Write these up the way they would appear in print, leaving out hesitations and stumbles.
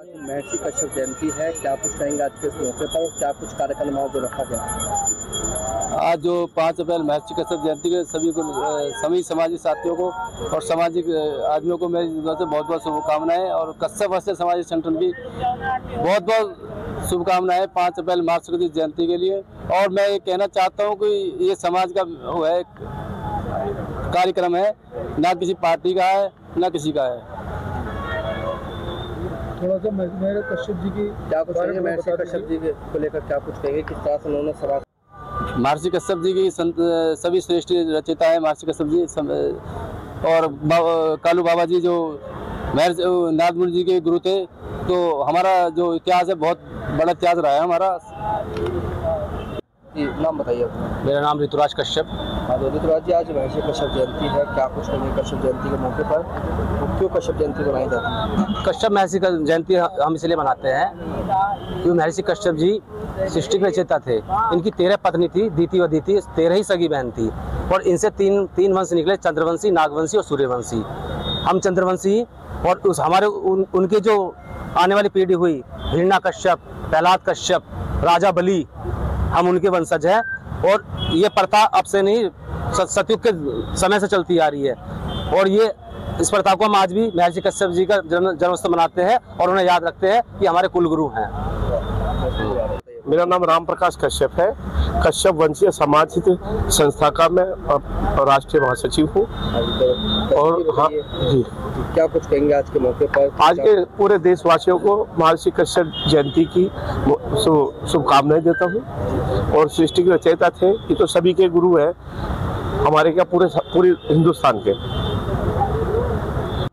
महर्षि कश्यप जयंती है, क्या कुछ कहेंगे आज के इस मौके पर? क्या कुछ कार्यक्रम जो रखा गया? आज जो 5 अप्रैल महर्षि कश्यप जयंती के सभी सामाजिक साथियों को और सामाजिक आदमियों को मेरी तरफ से बहुत बहुत शुभकामनाएं और कश्यप वर्ष सामाजिक संगठन की बहुत बहुत शुभकामनाएं 5 अप्रैल महर्षि कश्यप जयंती के लिए। और मैं ये कहना चाहता हूँ कि ये समाज का वो है कार्यक्रम है, ना किसी पार्टी का है ना किसी का है। थोड़ा सा महर्षि कश्यप जी की क्या कुछ कहेंगे? महर्षि कश्यप जी को लेकर क्या कुछ कहेंगे? किस तरह से उन्होंने समाज? महर्षि कश्यप जी की सभी श्रेष्ठ रचयिता है महर्षि कश्यप जी और कालू बाबा जी जो महर्षि नारद मुनि जी के गुरु थे। तो हमारा जो इतिहास है बहुत बड़ा इतिहास रहा है हमारा। नाम बताइए। मेरा नाम ऋतुराज कश्यप। ऋतुराज जी, आज महर्षि कश्यप जयंती है, क्या कुछ कहेंगे कश्यप जयंती के मौके पर? क्यों कश्यप जयंती बनाई जाती है? कश्यप महर्षि का जयंती हम इसलिए मनाते हैं क्योंकि महर्षि कश्यप जी सृष्टि के रचयिता थे। इनकी 13 पत्नी थी, दीति व दीति 13 ही सगी बहन थी और इनसे तीन वंश निकले, चंद्रवंशी, नागवंशी और सूर्यवंशी। हम चंद्रवंशी और उस हमारे उनकी जो आने वाली पीढ़ी हुई, हिरण्य कश्यप, प्रहलाद कश्यप, राजा बलि, हम उनके वंशज हैं। और ये प्रथा अब से नहीं, सतयुग के समय से चलती आ रही है और ये इस प्रथा को हम आज भी महर्षि कश्यप जी का जन्मोत्सव मनाते हैं और उन्हें याद रखते हैं कि हमारे कुलगुरु हैं। मेरा नाम राम प्रकाश कश्यप है। कश्यप वंशीय समाज हित संस्था का मैं राष्ट्रीय महासचिव हूँ। और हाँ जी, क्या कुछ कहेंगे आज के मौके पर? आज के पूरे देशवासियों को महर्षि कश्यप जयंती की शुभकामनाएं देता हूँ। और सृष्टि के रचयिता थे, ये तो सभी के गुरु हैं हमारे, क्या पूरे हिंदुस्तान के।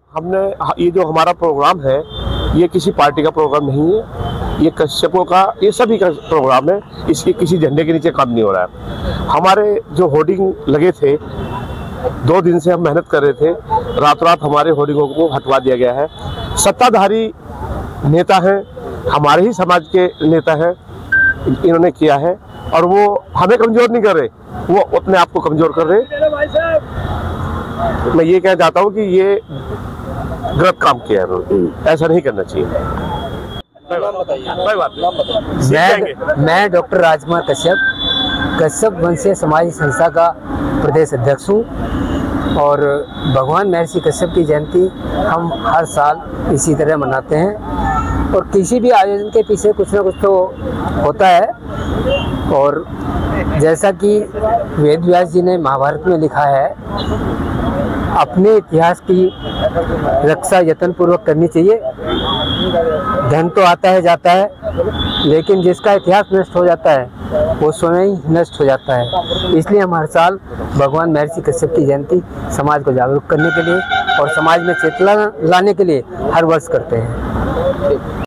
हमने ये जो हमारा प्रोग्राम है, ये किसी पार्टी का प्रोग्राम नहीं है, ये कश्यपों का, ये सभी का प्रोग्राम है। इसके किसी झंडे के नीचे काम नहीं हो रहा है। हमारे जो होर्डिंग लगे थे, 2 दिन से हम मेहनत कर रहे थे, रात रात हमारे होर्डिंगों को हटवा दिया गया है। सत्ताधारी नेता हैं, हमारे ही समाज के नेता हैं, इन्होंने किया है और वो हमें कमजोर नहीं कर रहे, वो अपने आप को कमजोर कर रहे। मैं ये कहना चाहता हूँ कि ये गलत काम किया है, ऐसा नहीं करना चाहिए। मैं डॉक्टर राजकुमार कश्यप वंशीय समाजिक संस्था का प्रदेश अध्यक्ष हूँ और भगवान महर्षि कश्यप की जयंती हम हर साल इसी तरह मनाते हैं। और किसी भी आयोजन के पीछे कुछ ना कुछ तो होता है। और जैसा कि वेद व्यास जी ने महाभारत में लिखा है, अपने इतिहास की रक्षा यत्न पूर्वक करनी चाहिए। धन तो आता है जाता है, लेकिन जिसका इतिहास नष्ट हो जाता है वो स्वयं ही नष्ट हो जाता है। इसलिए हम हर साल भगवान महर्षि कश्यप की जयंती समाज को जागरूक करने के लिए और समाज में चेतना लाने के लिए हर वर्ष करते हैं।